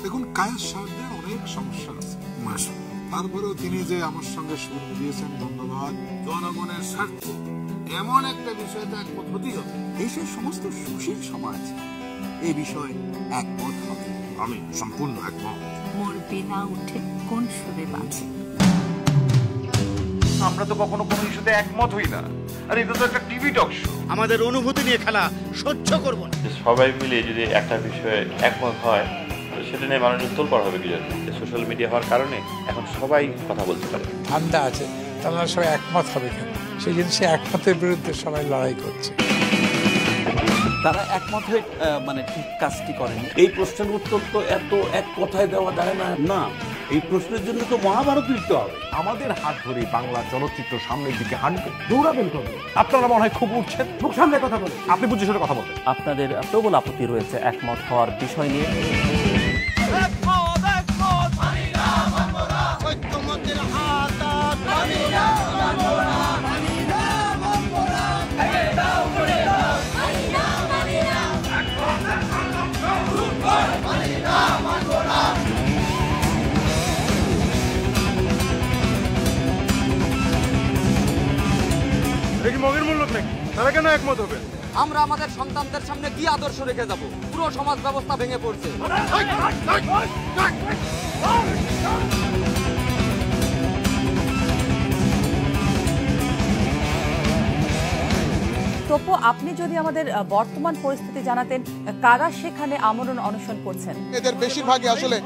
দেখুন কায়েস সাহেবদের অনেক সমস্যা আছে, তারপরেও তিনি যে আমার সঙ্গে সুর দিয়েছেন, ধন্যবাদ। জনগণের স্বার্থে এমন একটা বিষয়তে একমত হতেই হবে। দেশের সমস্ত সুশীল সমাজ এই বিষয়ে একমত হবে। আমি সম্পূর্ণ একমত। মোর বিনা উঠে কোন সুরে বাজে। আমরা তো কখনো কোনো ইস্যুতে একমত হই না, আর এটা তো একটা টিভি টক শো। আমাদের অনুভূতি নিয়ে খেলা সহ্য করব না। সবাই মিলে যদি একটা বিষয়ে একমত হয়, সেটা নিয়ে মানুষ তোলপাড় হবে কি জন্য? সোশ্যাল মিডিয়া হওয়ার কারণে এখন সবাই কথা বলতে পারে। ঠান্ডা আছে, তারা সবাই একমত হবে কেন? সেই জন্য সে একমতের বিরুদ্ধে সবাই লড়াই করছে। তারা একমত হয়ে মানে ঠিক কাজটি করেনি। এই প্রশ্নের উত্তর তো এত এক কথায় দেওয়া যায় না। না, এই প্রশ্নের জন্য তো মহাভারত লিখতে হবে। আমাদের হাত ধরে বাংলা চলচ্চিত্র সামনের দিকে হাঁটবে, দৌড়াবেন কবে? আপনারা মনে হয় খুব উঠছেন, মুখ সামনে কথা বলেন। আপনি বুঝে শুনে কথা বলবেন। আপনাদের প্রবল আপত্তি রয়েছে একমত হওয়ার বিষয় নিয়ে। মগের মূল্য নাকি তারা কেন একমত হবে? আমরা আমাদের সন্তানদের সামনে কি আদর্শ রেখে যাব? পুরো সমাজ ব্যবস্থা ভেঙে পড়ছে। তপু, আপনি যদি আমাদের বর্তমান পরিস্থিতি জানাতেন, কারা সেখানে আমরণ অনশন করছেন? এদের বেশিরভাগই আসলে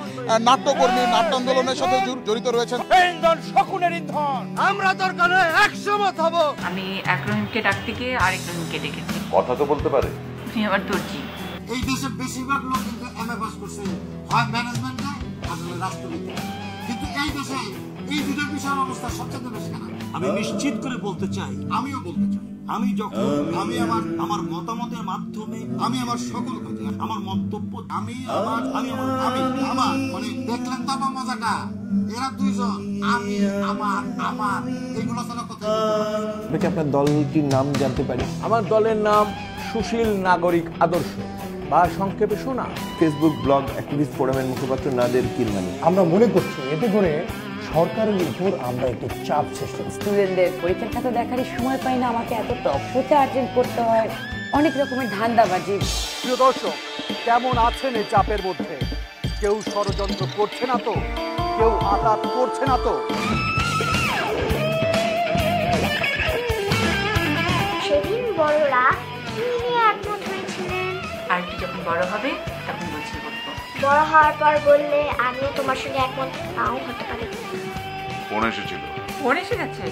নাট্যকর্মী, নাট্য আন্দোলনের সাথে জড়িত রয়েছেন। শকুনের ইন্ধন। আমরা দরকারে একসমত হব। আমি এক রহিমকে ডাকতে গিয়ে আরেক রহিমকে ডেকেছি। কথা তো বলতে পারে। তুমি আমার দর্জি। এই দেশের বেশিরভাগ লোক কিন্তু এমএ পাস করছে, হয় ম্যানেজমেন্টে আসলে রাষ্ট্রবিজ্ঞান। কিন্তু এই দেশে এই দুটোর বিষয়ের অবস্থা সবচেয়ে বেশি খারাপ। আমি নিশ্চিত করে বলতে চাই, আমিও বলতে চাই, আমি যখন আমার মতামতের মাধ্যমে আমি আমার সকল কথা, আমার মন্তব্য, আমি মানে দেখলেন তো আমার মজাটা? এরা দুইজন আমি আমার এগুলো ছাড়া কথা বলতে আপনার দলটির নাম জানতে পারি? আমার দলের নাম সুশীল নাগরিক আদর্শ, বা সংক্ষেপে শোনা। ফেসবুক ব্লগ অ্যাক্টিভিস্ট ফোরামের মুখপাত্র নাদের কিরমানি। আমরা মনে করছি এতে করে সরকারের উপর আমরা একটু চাপ সৃষ্টি করছি। স্টুডেন্টদের পরীক্ষার খাতা দেখারই সময় পাই না, আমাকে এত টক শোতে অ্যাটেন্ড করতে হয়, অনেক রকমের ধান্দাবাজি। প্রিয় দর্শক, কেমন আছেন এই চাপের মধ্যে? কেউ ষড়যন্ত্র করছে না তো? কেউ আঘাত করছে না তো? সেদিন বড়রা কি নিয়ে একমত হয়েছিলেন? আর কি যখন বড় হবে তখন বলছি বলবো। বড় হওয়ার পর বললে আমিও তোমার সঙ্গে একমত নাও হতে পারি। ফোন এসেছিল, ফোন এসে গেছে।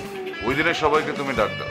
ওই দিনে সবাইকে তুমি ডাক দাও।